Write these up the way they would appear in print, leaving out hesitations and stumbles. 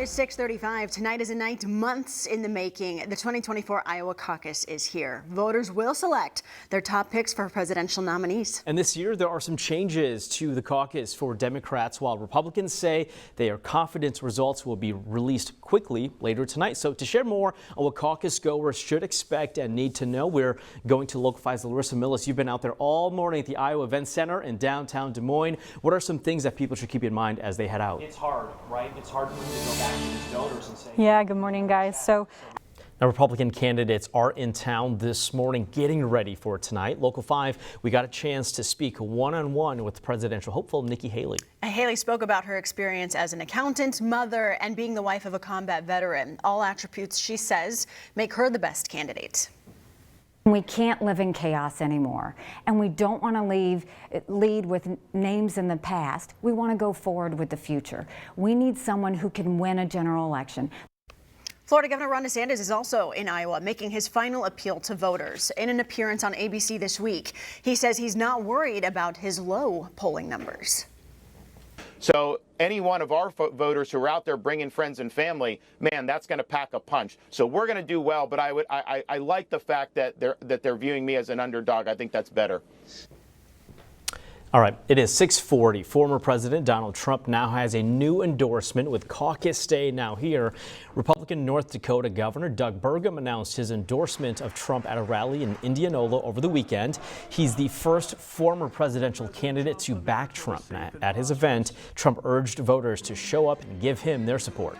is 6:35. Tonight is a night months in the making. The 2024 Iowa caucus is here. Voters will select their top picks for presidential nominees. And this year, there are some changes to the caucus for Democrats, while Republicans say they are confident results will be released quickly later tonight. So to share more on what caucus goers should expect and need to know, we're going to Local 5's Larissa Millis. You've been out there all morning at the Iowa Event Center in downtown Des Moines. What are some things that people should keep in mind as they head out? It's hard, right? It's hard for them to go back to these voters and say, yeah, good morning, guys. So now, Republican candidates are in town this morning getting ready for tonight. Local 5, we got a chance to speak one-on-one with presidential hopeful Nikki Haley. Haley spoke about her experience as an accountant, mother, and being the wife of a combat veteran. All attributes, she says, make her the best candidate. we can't live in chaos anymore, and we don't want to lead with names in the past. We want to go forward with the future. We need someone who can win a general election. Florida Governor Ron DeSantis is also in Iowa, making his final appeal to voters. In an appearance on ABC this week, he says he's not worried about his low polling numbers. So any one of our voters who are out there bringing friends and family, man, that's going to pack a punch. So we're going to do well, but I like the fact that they're viewing me as an underdog. I think that's better. All right, it is 6:40. Former President Donald Trump now has a new endorsement with caucus day now here. Republican North Dakota Governor Doug Burgum announced his endorsement of Trump at a rally in Indianola over the weekend. He's the first former presidential candidate to back Trump. At his event, Trump urged voters to show up and give him their support.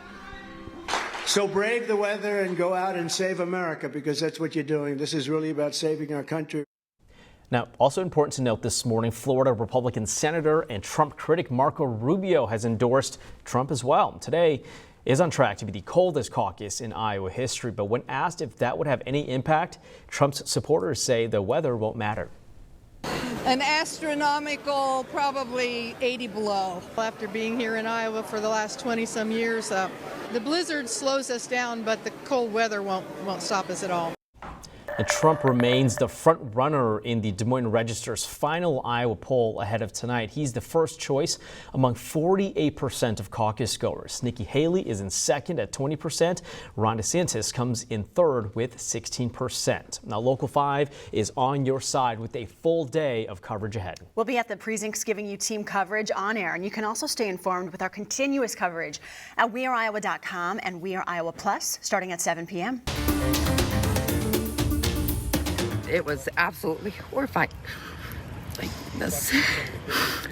So brave the weather and go out and save America, because that's what you're doing. This is really about saving our country. Now, also important to note this morning, Florida Republican Senator and Trump critic Marco Rubio has endorsed Trump as well. Today is on track to be the coldest caucus in Iowa history, but when asked if that would have any impact, Trump's supporters say the weather won't matter. An astronomical, probably 80 below. After being here in Iowa for the last 20-some years, the blizzard slows us down, but the cold weather won't stop us at all. And Trump remains the front runner in the Des Moines Register's final Iowa poll ahead of tonight. He's the first choice among 48% of caucus goers. Nikki Haley is in second at 20%. Ron DeSantis comes in third with 16%. Now, Local 5 is on your side with a full day of coverage ahead. We'll be at the precincts giving you team coverage on air, and you can also stay informed with our continuous coverage at weareiowa.com and We Are Iowa Plus starting at 7 p.m. It was absolutely horrifying. Like, that's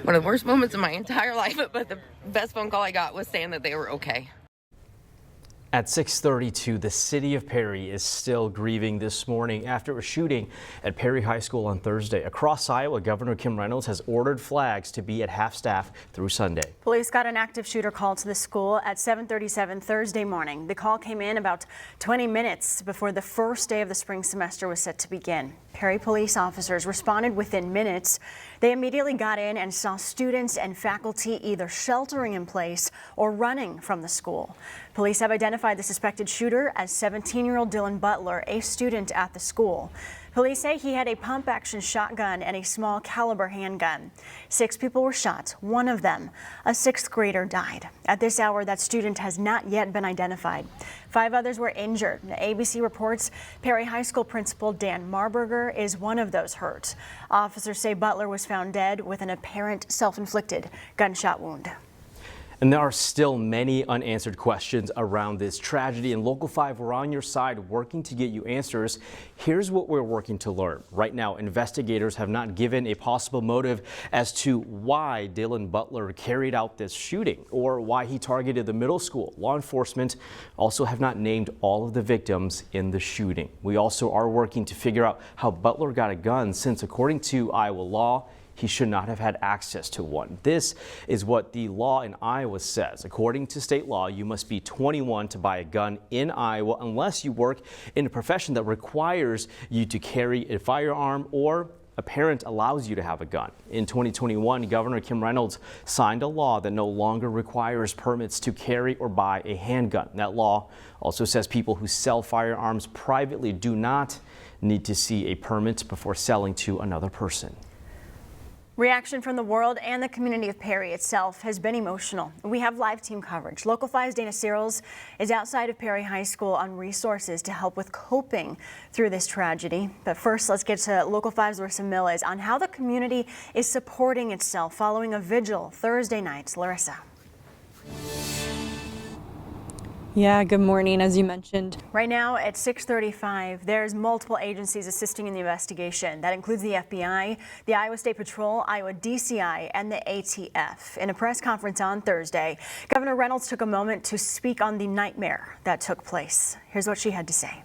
one of the worst moments of my entire life, but the best phone call I got was saying that they were okay. At 6:32, the city of Perry is still grieving this morning after a shooting at Perry High School on Thursday. Across Iowa, Governor Kim Reynolds has ordered flags to be at half-staff through Sunday. Police got an active shooter call to the school at 7:37 Thursday morning. The call came in about 20 minutes before the first day of the spring semester was set to begin. Perry police officers responded within minutes. They immediately got in and saw students and faculty either sheltering in place or running from the school. Police have identified the suspected shooter as 17-year-old Dylan Butler, a student at the school. Police say he had a pump-action shotgun and a small caliber handgun. 6 people were shot. One of them, a 6th grader, died. At this hour, that student has not yet been identified. 5 others were injured. ABC reports Perry High School principal Dan Marburger is one of those hurt. Officers say Butler was found dead with an apparent self-inflicted gunshot wound. And there are still many unanswered questions around this tragedy, and Local 5, we're on your side working to get you answers. Here's what we're working to learn. Right now, investigators have not given a possible motive as to why Dylan Butler carried out this shooting or why he targeted the middle school. Law enforcement also have not named all of the victims in the shooting. We also are working to figure out how Butler got a gun, since according to Iowa law, he should not have had access to one. This is what the law in Iowa says. According to state law, you must be 21 to buy a gun in Iowa unless you work in a profession that requires you to carry a firearm or a parent allows you to have a gun. In 2021, Governor Kim Reynolds signed a law that no longer requires permits to carry or buy a handgun. That law also says people who sell firearms privately do not need to see a permit before selling to another person. Reaction from the world and the community of Perry itself has been emotional. We have live team coverage. Local 5's Dana Searles is outside of Perry High School on resources to help with coping through this tragedy. But first, let's get to Local 5's Larissa Mills on how the community is supporting itself following a vigil Thursday night. Larissa. Yeah, good morning. As you mentioned, right now at 6:35, there's multiple agencies assisting in the investigation. That includes the FBI, the Iowa State Patrol, Iowa DCI, and the ATF. In a press conference on Thursday, Governor Reynolds took a moment to speak on the nightmare that took place. Here's what she had to say.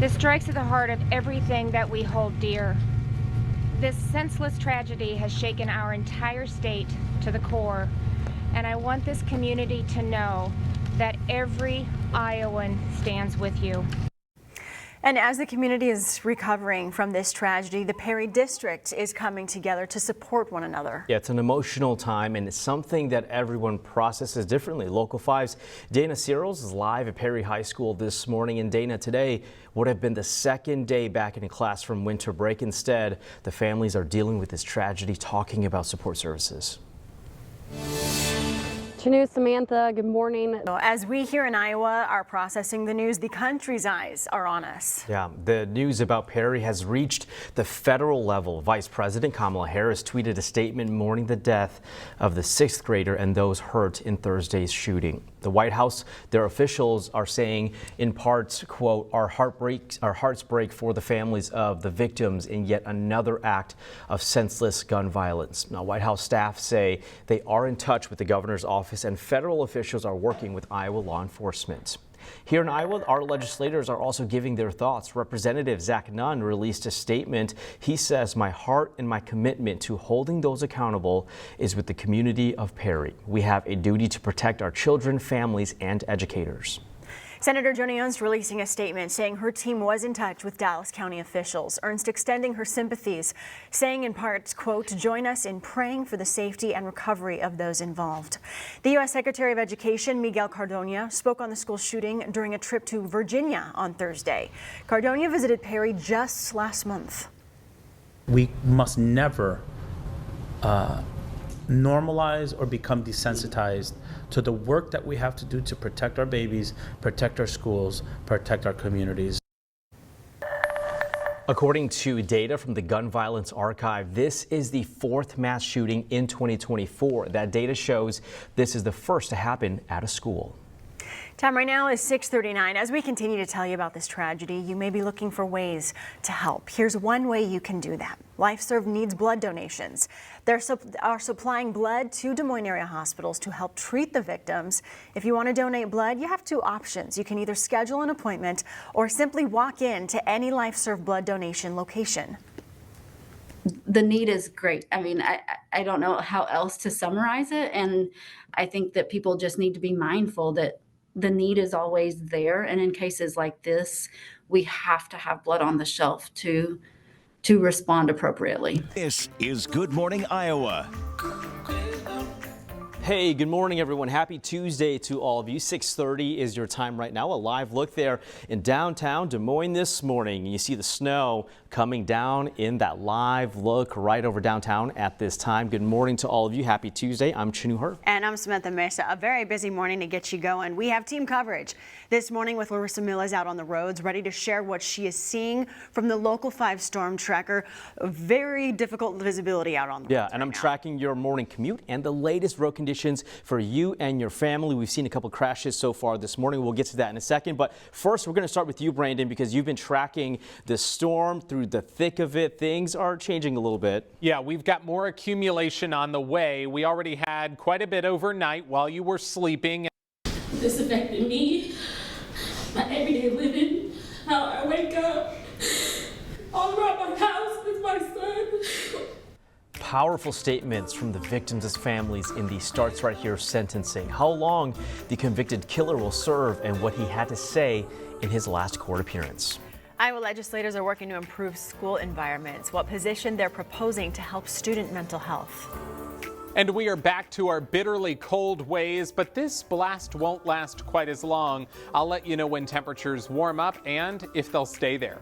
This strikes at the heart of everything that we hold dear. This senseless tragedy has shaken our entire state to the core, and I want this community to know that every Iowan stands with you. And as the community is recovering from this tragedy, the Perry District is coming together to support one another. Yeah, it's an emotional time and it's something that everyone processes differently. Local 5's Dana Searles is live at Perry High School this morning. And Dana, today would have been the second day back in class from winter break. Instead, the families are dealing with this tragedy, talking about support services. Chanu, Samantha, good morning. As we here in Iowa are processing the news, the country's eyes are on us. Yeah, the news about Perry has reached the federal level. Vice President Kamala Harris tweeted a statement mourning the death of the 6th grader and those hurt in Thursday's shooting. The White House, their officials are saying in part, quote, our hearts break for the families of the victims in yet another act of senseless gun violence. Now, White House staff say they are in touch with the governor's office and federal officials are working with Iowa law enforcement. Here in Iowa, our legislators are also giving their thoughts. Representative Zach Nunn released a statement. He says, my heart and my commitment to holding those accountable is with the community of Perry. We have a duty to protect our children, families, and educators. Senator Joni Ernst releasing a statement saying her team was in touch with Dallas County officials. Ernst extending her sympathies, saying in part, quote, join us in praying for the safety and recovery of those involved. The U.S. Secretary of Education, Miguel Cardona, spoke on the school shooting during a trip to Virginia on Thursday. Cardona visited Perry just last month. We must never normalize or become desensitized to the work that we have to do to protect our babies, protect our schools, protect our communities. According to data from the Gun Violence Archive, this is the 4th mass shooting in 2024. That data shows this is the first to happen at a school. Time right now is 6:39. As we continue to tell you about this tragedy, you may be looking for ways to help. Here's one way you can do that. LifeServe needs blood donations. They are supplying blood to Des Moines area hospitals to help treat the victims. If you want to donate blood, you have 2 options. You can either schedule an appointment or simply walk in to any LifeServe blood donation location. The need is great. I mean, I don't know how else to summarize it. And I think that people just need to be mindful that the need is always there. And in cases like this, we have to have blood on the shelf to respond appropriately. This is Good Morning Iowa. Hey, good morning, everyone. Happy Tuesday to all of you. 6:30 is your time right now. A live look there in downtown Des Moines this morning. You see the snow coming down in that live look right over downtown at this time. Good morning to all of you. Happy Tuesday. I'm Chanu Her. And I'm Samantha Mesa. A very busy morning to get you going. We have team coverage this morning with Larissa Mills out on the roads, ready to share what she is seeing from the Local 5 storm tracker. Very difficult visibility out on the roads. Yeah, and I'm tracking your morning commute and the latest road conditions for you and your family. We've seen a couple crashes so far this morning. We'll get to that in a second. But first, we're going to start with you, Brandon, because you've been tracking the storm through the thick of it. Things are changing a little bit. Yeah, we've got more accumulation on the way. We already had quite a bit overnight while you were sleeping. This affected me, my everyday living, how I wake up, all around my house with my son. Powerful statements from the victims' families in the Starts Right Here sentencing. How long the convicted killer will serve and what he had to say in his last court appearance. Iowa legislators are working to improve school environments. What position they're proposing to help student mental health. And we are back to our bitterly cold ways, but this blast won't last quite as long. I'll let you know when temperatures warm up and if they'll stay there.